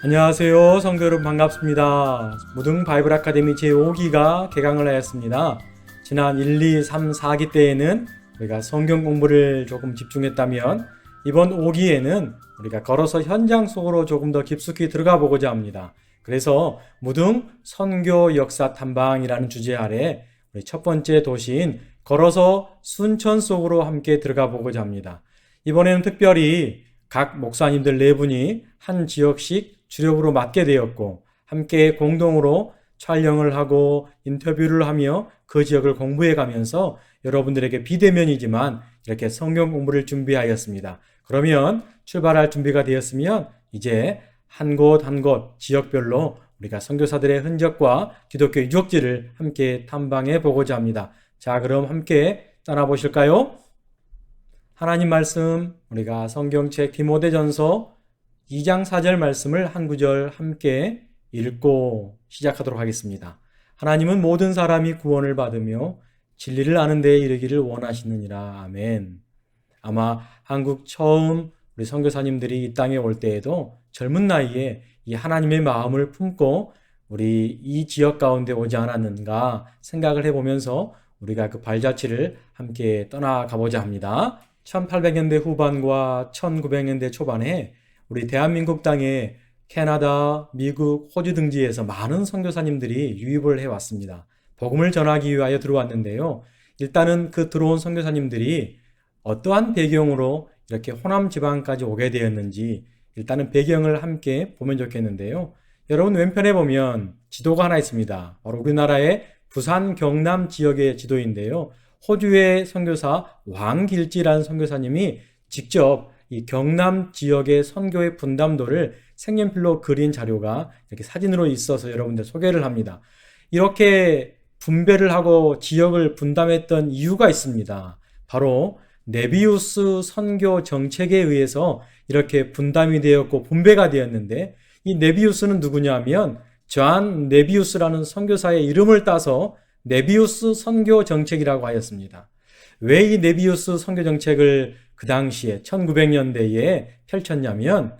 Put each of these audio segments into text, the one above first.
안녕하세요. 성도 여러분 반갑습니다. 무등 바이블 아카데미 제5기가 개강을 하였습니다. 지난 1, 2, 3, 4기 때에는 우리가 성경 공부를 조금 집중했다면 이번 5기에는 우리가 걸어서 현장 속으로 조금 더 깊숙이 들어가 보고자 합니다. 그래서 무등 선교 역사 탐방이라는 주제 아래 우리 첫 번째 도시인 걸어서 순천 속으로 함께 들어가 보고자 합니다. 이번에는 특별히 각 목사님들 4분이 한 지역씩 주력으로 맡게 되었고 함께 공동으로 촬영을 하고 인터뷰를 하며 그 지역을 공부해 가면서 여러분들에게 비대면이지만 이렇게 성경 공부를 준비하였습니다. 그러면 출발할 준비가 되었으면 이제 한 곳 한 곳 지역별로 우리가 선교사들의 흔적과 기독교 유적지를 함께 탐방해 보고자 합니다. 자, 그럼 함께 떠나보실까요? 하나님 말씀, 우리가 성경책 디모데전서 2장 4절 말씀을 한 구절 함께 읽고 시작하도록 하겠습니다. 하나님은 모든 사람이 구원을 받으며 진리를 아는 데에 이르기를 원하시느니라. 아멘. 아마 한국 처음 우리 선교사님들이 이 땅에 올 때에도 젊은 나이에 이 하나님의 마음을 품고 우리 이 지역 가운데 오지 않았는가 생각을 해보면서 우리가 그 발자취를 함께 떠나가보자 합니다. 1800년대 후반과 1900년대 초반에 우리 대한민국 땅에 캐나다, 미국, 호주 등지에서 많은 선교사님들이 유입을 해왔습니다. 복음을 전하기 위하여 들어왔는데요. 일단은 그 들어온 선교사님들이 어떠한 배경으로 이렇게 호남 지방까지 오게 되었는지 일단은 배경을 함께 보면 좋겠는데요. 여러분 왼편에 보면 지도가 하나 있습니다. 바로 우리나라의 부산 경남 지역의 지도인데요. 호주의 선교사 왕길지라는 선교사님이 직접 이 경남 지역의 선교의 분담도를 색연필로 그린 자료가 이렇게 사진으로 있어서 여러분들 소개를 합니다. 이렇게 분배를 하고 지역을 분담했던 이유가 있습니다. 바로 네비우스 선교 정책에 의해서 이렇게 분담이 되었고 분배가 되었는데 이 네비우스는 누구냐 하면 존 네비우스라는 선교사의 이름을 따서 네비우스 선교 정책이라고 하였습니다. 왜 이 네비우스 선교 정책을 그 당시에 1900년대에 펼쳤냐면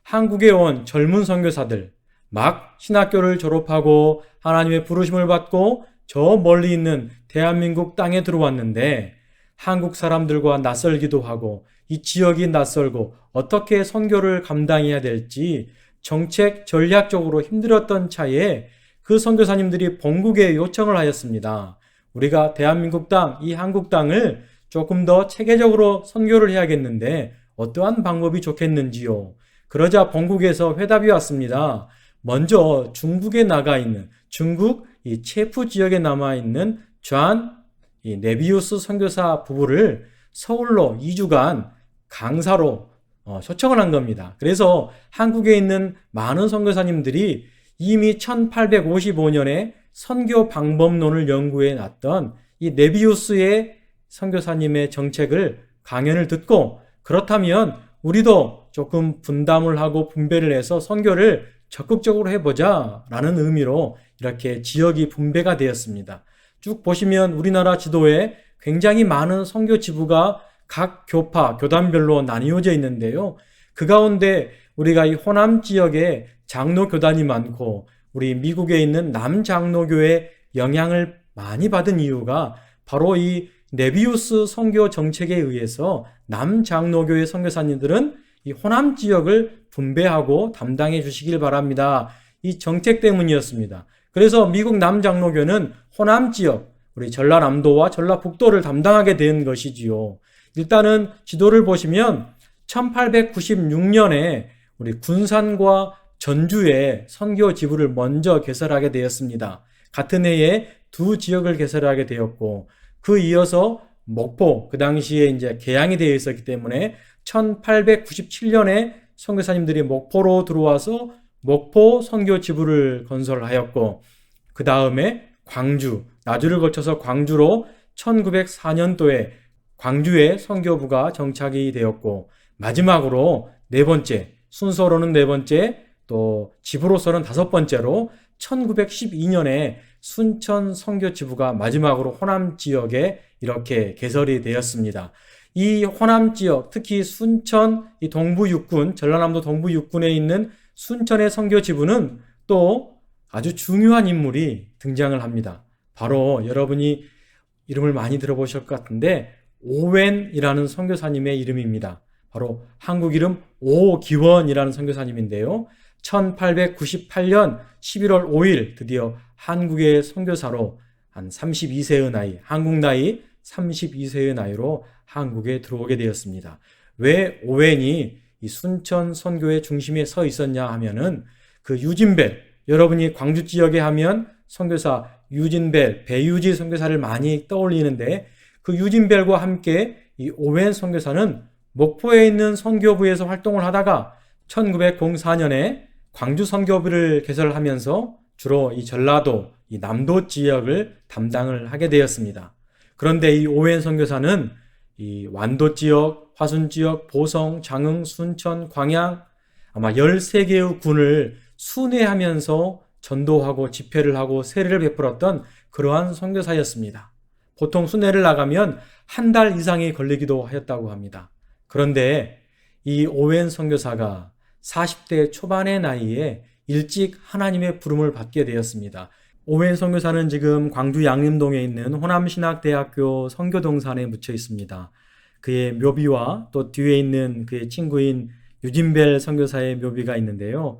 한국에 온 젊은 선교사들 막 신학교를 졸업하고 하나님의 부르심을 받고 저 멀리 있는 대한민국 땅에 들어왔는데 한국 사람들과 낯설기도 하고 이 지역이 낯설고 어떻게 선교를 감당해야 될지 정책 전략적으로 힘들었던 차에 그 선교사님들이 본국에 요청을 하였습니다. 우리가 대한민국 땅, 이 한국 땅을 조금 더 체계적으로 선교를 해야겠는데 어떠한 방법이 좋겠는지요. 그러자 본국에서 회답이 왔습니다. 먼저 중국에 나가 있는 중국 이 체프 지역에 남아 있는 존 네비우스 선교사 부부를 서울로 2주간 강사로 초청을 한 겁니다. 그래서 한국에 있는 많은 선교사님들이 이미 1855년에 선교 방법론을 연구해 놨던 이 네비우스의 선교사님의 정책을 강연을 듣고 그렇다면 우리도 조금 분담을 하고 분배를 해서 선교를 적극적으로 해보자 라는 의미로 이렇게 지역이 분배가 되었습니다. 쭉 보시면 우리나라 지도에 굉장히 많은 선교 지부가 각 교파, 교단별로 나뉘어져 있는데요. 그 가운데 우리가 이 호남 지역에 장로 교단이 많고 우리 미국에 있는 남장로교의 영향을 많이 받은 이유가 바로 이 네비우스 선교 정책에 의해서 남장로교의 선교사님들은 이 호남 지역을 분배하고 담당해 주시길 바랍니다. 이 정책 때문이었습니다. 그래서 미국 남장로교는 호남 지역, 우리 전라남도와 전라북도를 담당하게 된 것이지요. 일단은 지도를 보시면 1896년에 우리 군산과 전주에 선교 지부를 먼저 개설하게 되었습니다. 같은 해에 두 지역을 개설하게 되었고 그 이어서 목포, 그 당시에 이제 개항이 되어 있었기 때문에 1897년에 선교사님들이 목포로 들어와서 목포 선교 지부를 건설하였고 그 다음에 광주, 나주를 거쳐서 광주로 1904년도에 광주에 선교부가 정착이 되었고 마지막으로 네 번째, 순서로는 네 번째, 또 지부로서는 5번째로 1912년에 순천 선교지부가 마지막으로 호남 지역에 이렇게 개설이 되었습니다. 이 호남 지역, 특히 순천 이 동부 육군, 전라남도 동부 육군에 있는 순천의 선교 지부는 또 아주 중요한 인물이 등장을 합니다. 바로 여러분이 이름을 많이 들어보실 것 같은데 오웬이라는 선교사님의 이름입니다. 바로 한국 이름 오기원이라는 선교사님인데요. 1898년 11월 5일 드디어 한국의 선교사로 한 32세의 나이, 한국 나이 32세의 나이로 한국에 들어오게 되었습니다. 왜 오웬이 이 순천 선교의 중심에 서 있었냐 하면은 그 유진벨, 여러분이 광주 지역에 하면 선교사 유진벨, 배유지 선교사를 많이 떠올리는데 그 유진벨과 함께 이 오웬 선교사는 목포에 있는 선교부에서 활동을 하다가 1904년에 광주 선교부를 개설하면서 주로 이 전라도, 이 남도 지역을 담당을 하게 되었습니다. 그런데 이 오웬 선교사는 이 완도 지역, 화순 지역, 보성, 장흥, 순천, 광양 아마 13개의 군을 순회하면서 전도하고 집회를 하고 세례를 베풀었던 그러한 선교사였습니다. 보통 순회를 나가면 한 달 이상이 걸리기도 하였다고 합니다. 그런데 이 오웬 선교사가 40대 초반의 나이에 일찍 하나님의 부름을 받게 되었습니다. 오웬 선교사는 지금 광주 양림동에 있는 호남신학대학교 선교동산에 묻혀 있습니다. 그의 묘비와 또 뒤에 있는 그의 친구인 유진벨 선교사의 묘비가 있는데요.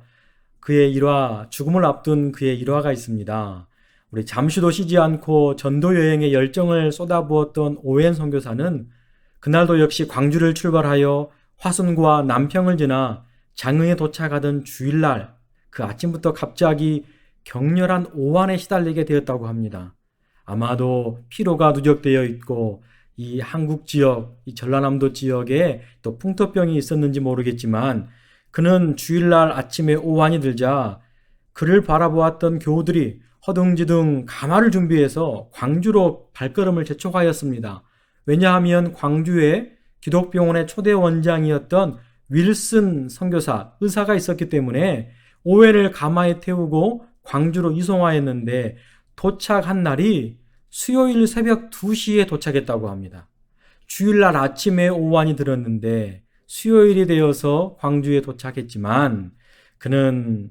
그의 일화, 죽음을 앞둔 그의 일화가 있습니다. 우리 잠시도 쉬지 않고 전도 여행에 열정을 쏟아부었던 오웬 선교사는 그날도 역시 광주를 출발하여 화순과 남평을 지나 장흥에 도착하던 주일날 그 아침부터 갑자기 격렬한 오한에 시달리게 되었다고 합니다. 아마도 피로가 누적되어 있고 이 한국 지역, 이 전라남도 지역에 또 풍토병이 있었는지 모르겠지만 그는 주일날 아침에 오한이 들자 그를 바라보았던 교우들이 허둥지둥 가마를 준비해서 광주로 발걸음을 재촉하였습니다. 왜냐하면 광주에 기독병원의 초대 원장이었던 윌슨 선교사, 의사가 있었기 때문에 오웬을 가마에 태우고 광주로 이송하였는데 도착한 날이 수요일 새벽 2시에 도착했다고 합니다. 주일날 아침에 오한이 들었는데 수요일이 되어서 광주에 도착했지만 그는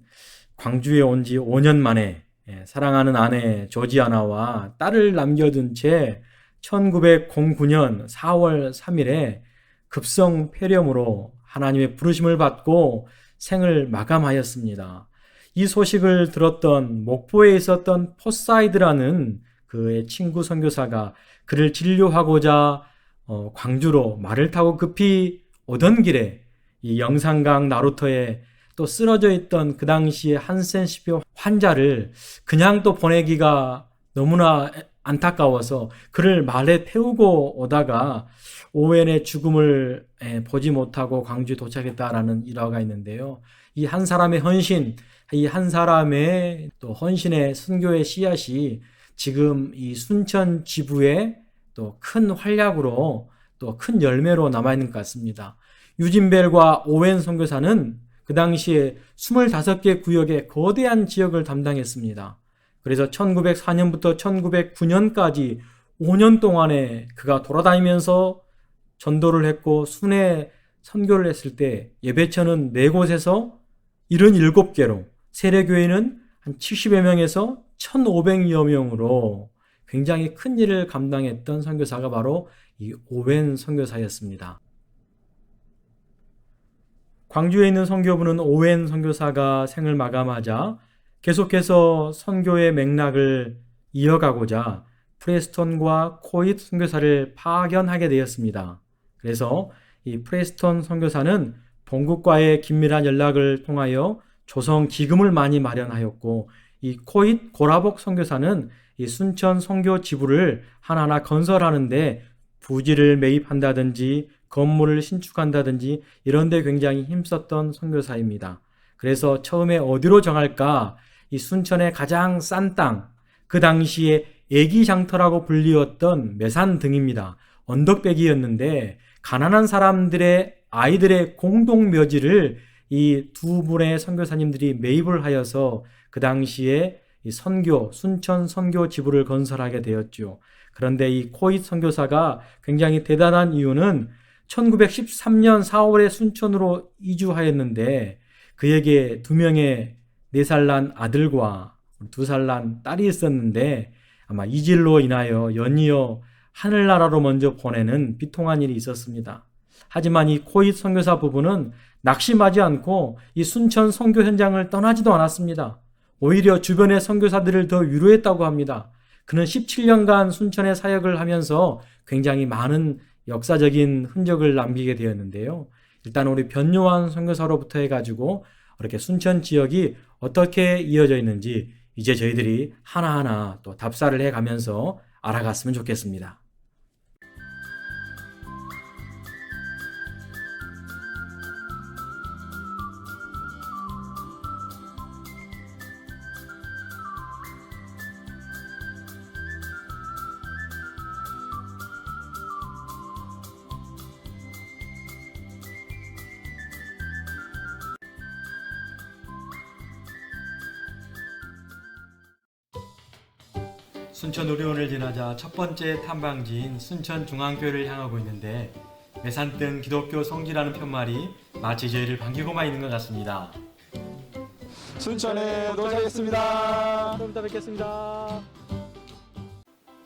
광주에 온 지 5년 만에 사랑하는 아내 조지아나와 딸을 남겨둔 채 1909년 4월 3일에 급성 폐렴으로 하나님의 부르심을 받고 생을 마감하였습니다. 이 소식을 들었던 목포에 있었던 포사이드라는 그의 친구 선교사가 그를 진료하고자 광주로 말을 타고 급히 오던 길에 이 영산강 나루터에 또 쓰러져 있던 그 당시에 한센시표 환자를 그냥 또 보내기가 너무나 안타까워서 그를 말에 태우고 오다가 오웬의 죽음을 보지 못하고 광주에 도착했다라는 일화가 있는데요. 이 한 사람의 헌신, 이 한 사람의 또 헌신의 선교의 씨앗이 지금 이 순천 지부에 또 큰 활약으로 또 큰 열매로 남아있는 것 같습니다. 유진벨과 오웬 선교사는 그 당시에 25개 구역의 거대한 지역을 담당했습니다. 그래서 1904년부터 1909년까지 5년 동안에 그가 돌아다니면서 전도를 했고 순회 선교를 했을 때 예배처는 4곳에서 77개로 세례교회는 한 70여 명에서 1,500여 명으로 굉장히 큰 일을 감당했던 선교사가 바로 이 오웬 선교사였습니다. 광주에 있는 선교부는 오웬 선교사가 생을 마감하자 계속해서 선교의 맥락을 이어가고자 프레스턴과 코잇 선교사를 파견하게 되었습니다. 그래서 이 프레스턴 선교사는 본국과의 긴밀한 연락을 통하여 조성 기금을 많이 마련하였고 이 코잇 고라복 선교사는 이 순천 선교 지부를 하나하나 건설하는데 부지를 매입한다든지 건물을 신축한다든지 이런 데 굉장히 힘썼던 선교사입니다. 그래서 처음에 어디로 정할까? 이 순천의 가장 싼 땅, 그 당시에 애기장터라고 불리웠던 매산 등입니다. 언덕배기였는데 가난한 사람들의 아이들의 공동묘지를 이 두 분의 선교사님들이 매입을 하여서 그 당시에 이 선교, 순천 선교 지부를 건설하게 되었죠. 그런데 이 코잇 선교사가 굉장히 대단한 이유는 1913년 4월에 순천으로 이주하였는데 그에게 2명의 4살 난 아들과 2살 난 딸이 있었는데 아마 이질로 인하여 연이어 하늘나라로 먼저 보내는 비통한 일이 있었습니다. 하지만 이 코잇 선교사 부부는 낙심하지 않고 이 순천 선교 현장을 떠나지도 않았습니다. 오히려 주변의 선교사들을 더 위로했다고 합니다. 그는 17년간 순천의 사역을 하면서 굉장히 많은 역사적인 흔적을 남기게 되었는데요. 일단 우리 변요한 선교사로부터 해가지고 이렇게 순천 지역이 어떻게 이어져 있는지 이제 저희들이 하나하나 또 답사를 해가면서 알아갔으면 좋겠습니다. 순천 우리원을 지나자 첫 번째 탐방지인 순천중앙교회를 향하고 있는데 매산등 기독교 성지라는 편말이 마치 저희를 반기고만 있는 것 같습니다. 순천에 도착했습니다. 좀 이따 뵙겠습니다.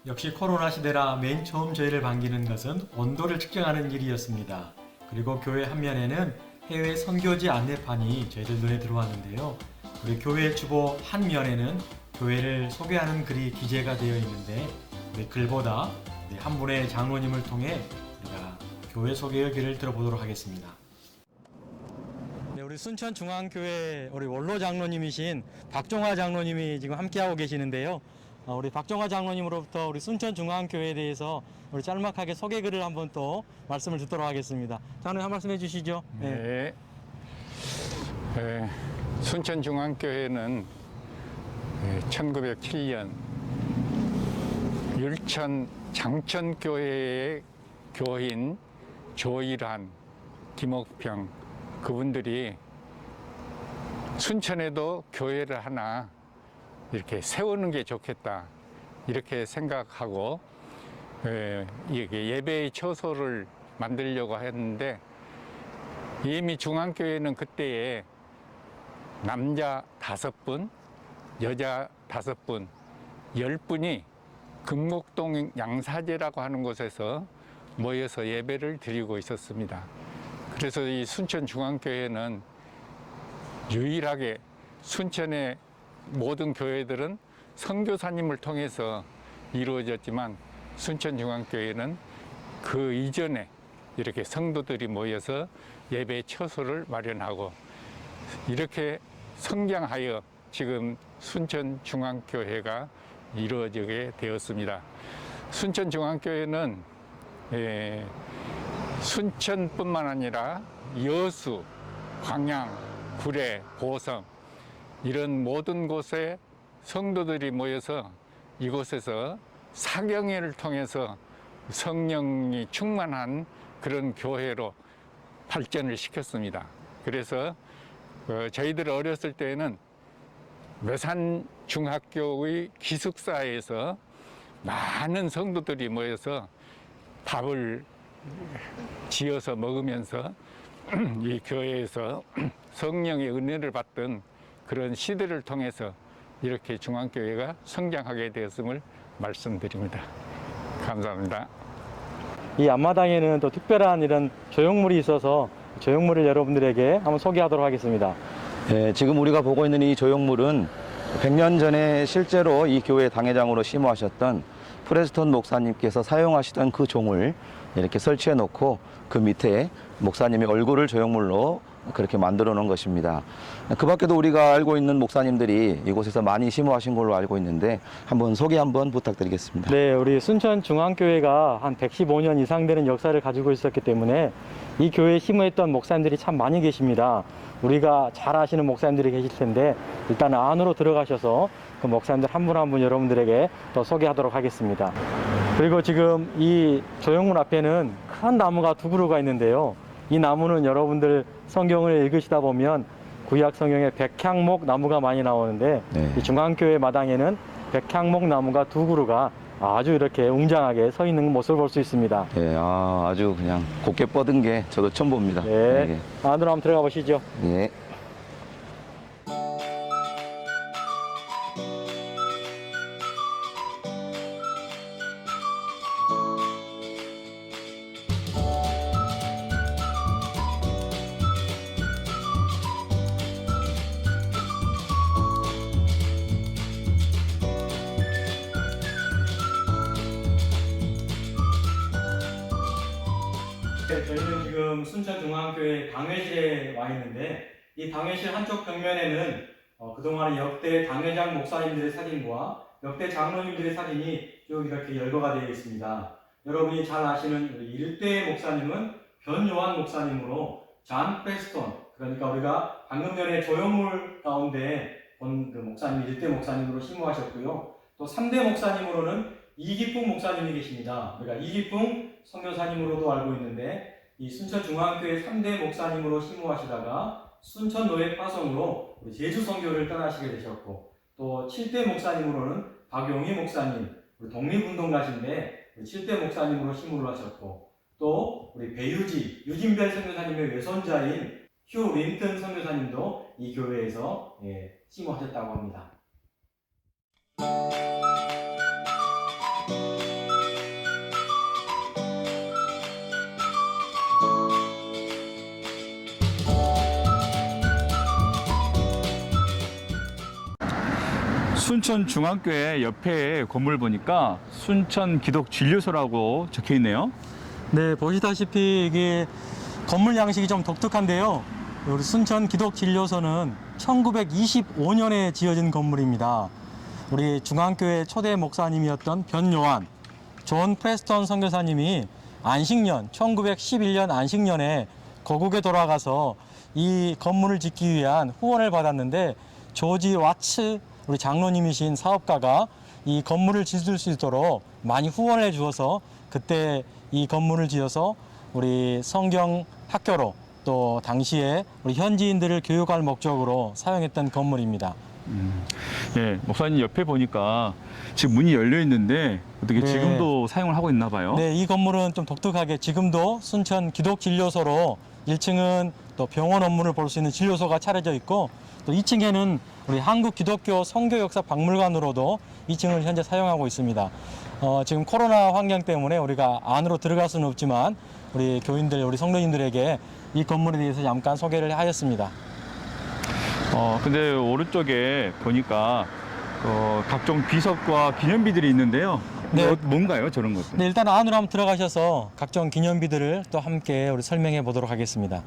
역시 코로나 시대라 맨 처음 저희를 반기는 것은 온도를 측정하는 일이었습니다. 그리고 교회 한면에는 해외 선교지 안내판이 저희들 눈에 들어왔는데요. 우리 교회 주보 한 면에는 교회를 소개하는 글이 기재가 되어 있는데 우리 글보다 한 분의 장로님을 통해 우리가 교회 소개의 글을 들어보도록 하겠습니다. 네, 우리 순천중앙교회 우리 원로 장로님이신 박종화 장로님이 지금 함께하고 계시는데요. 우리 박종화 장로님으로부터 우리 순천중앙교회에 대해서 우리 짤막하게 소개글을 한번 또 말씀을 듣도록 하겠습니다. 장로님 한 말씀 해주시죠. 네. 순천중앙교회는 1907년 율천 장천교회의 교인 조일환, 김옥평 그분들이 순천에도 교회를 하나 이렇게 세우는 게 좋겠다 이렇게 생각하고 예배의 처소를 만들려고 했는데 이미 중앙교회는 그때에 남자 5분, 여자 5분, 10분이 금곡동 양사제라고 하는 곳에서 모여서 예배를 드리고 있었습니다. 그래서 이 순천중앙교회는 유일하게 순천의 모든 교회들은 선교사님을 통해서 이루어졌지만 순천중앙교회는 그 이전에 이렇게 성도들이 모여서 예배 처소를 마련하고 이렇게 성장하여 지금 순천중앙교회가 이루어지게 되었습니다. 순천중앙교회는 순천뿐만 아니라 여수, 광양, 구례, 보성 이런 모든 곳에 성도들이 모여서 이곳에서 사경회를 통해서 성령이 충만한 그런 교회로 발전을 시켰습니다. 그래서 저희들 어렸을 때에는 매산중학교의 기숙사에서 많은 성도들이 모여서 밥을 지어서 먹으면서 이 교회에서 성령의 은혜를 받던 그런 시대를 통해서 이렇게 중앙교회가 성장하게 되었음을 말씀드립니다. 감사합니다. 이 앞마당에는 또 특별한 이런 조형물이 있어서 조형물을 여러분들에게 한번 소개하도록 하겠습니다. 네, 지금 우리가 보고 있는 이 조형물은 100년 전에 실제로 이 교회 당회장으로 심호하셨던 프레스턴 목사님께서 사용하시던 그 종을 이렇게 설치해 놓고 그 밑에 목사님의 얼굴을 조형물로 그렇게 만들어 놓은 것입니다. 그 밖에도 우리가 알고 있는 목사님들이 이곳에서 많이 심호하신 걸로 알고 있는데 한번 소개 한번 부탁드리겠습니다. 네, 우리 순천중앙교회가 한 115년 이상 되는 역사를 가지고 있었기 때문에 이 교회에 심호했던 목사님들이 참 많이 계십니다. 우리가 잘 아시는 목사님들이 계실 텐데 일단 안으로 들어가셔서 그 목사님들 한 분 한 분 여러분들에게 또 소개하도록 하겠습니다. 그리고 지금 이 조형물 앞에는 큰 나무가 2그루가 있는데요. 이 나무는 여러분들 성경을 읽으시다 보면 구약 성경에 백향목 나무가 많이 나오는데 네. 이 중앙교회 마당에는 백향목 나무가 2그루가 아주 이렇게 웅장하게 서 있는 모습을 볼 수 있습니다. 예, 아주 그냥 곱게 뻗은 게 저도 처음 봅니다. 네, 안으로 한번 들어가 보시죠. 예. 네, 저희는 지금 순천중앙교회 당회실에 와 있는데 이 당회실 한쪽 벽면에는 그동안의 역대 당회장 목사님들의 사진과 역대 장로님들의 사진이 쭉 이렇게 열거가 되어 있습니다. 여러분이 잘 아시는 우리 일대 목사님은 변요한 목사님으로 잔 프레스톤, 그러니까 우리가 방금 전에 조형물 가운데 본 그 목사님, 일대 목사님으로 심호하셨고요. 또 3대 목사님으로는 이기풍 목사님이 계십니다. 우리가 이기풍 선교사님으로도 알고 있는데 이 순천중앙교회 3대 목사님으로 심호하시다가 순천노예 파송으로 제주 선교를 떠나시게 되셨고, 또 7대 목사님으로는 박용희 목사님, 우리 독립운동가신데 7대 목사님으로 심호를 하셨고, 또 우리 배유지, 유진별 선교사님의 외손자인 휴 린턴 선교사님도 이 교회에서 심호하셨다고 합니다. 순천 중앙교회 옆에 건물 보니까 순천 기독 진료소라고 적혀 있네요. 네, 보시다시피 이게 건물 양식이 좀 독특한데요. 우리 순천 기독진료소는 1925년에 지어진 건물입니다. 우리 중앙교회 초대 목사님이었던 변요한, 존 프레스턴 선교사님이 안식년, 1911년 안식년에 고국에 돌아가서 이 건물을 짓기 위한 후원을 받았는데, 조지 와츠 우리 장로님이신 사업가가 이 건물을 짓을 수 있도록 많이 후원해 주어서 그때 이 건물을 지어서 우리 성경 학교로, 또 당시에 우리 현지인들을 교육할 목적으로 사용했던 건물입니다. 예, 목사님 옆에 보니까 지금 문이 열려 있는데 어떻게 네. 지금도 사용을 하고 있나 봐요. 네, 이 건물은 좀 독특하게 지금도 순천 기독진료소로 1층은 또 병원 업무를 볼 수 있는 진료소가 차려져 있고, 또 2층에는 우리 한국기독교 선교역사 박물관으로도 2층을 현재 사용하고 있습니다. 지금 코로나 환경 때문에 우리가 안으로 들어갈 수는 없지만 우리 교인들, 우리 성도님들에게 이 건물에 대해서 잠깐 소개를 하였습니다. 근데 오른쪽에 보니까 각종 비석과 기념비들이 있는데요. 네. 뭔가요, 저런 것들? 네, 일단 안으로 한번 들어가셔서 각종 기념비들을 또 함께 우리 설명해 보도록 하겠습니다.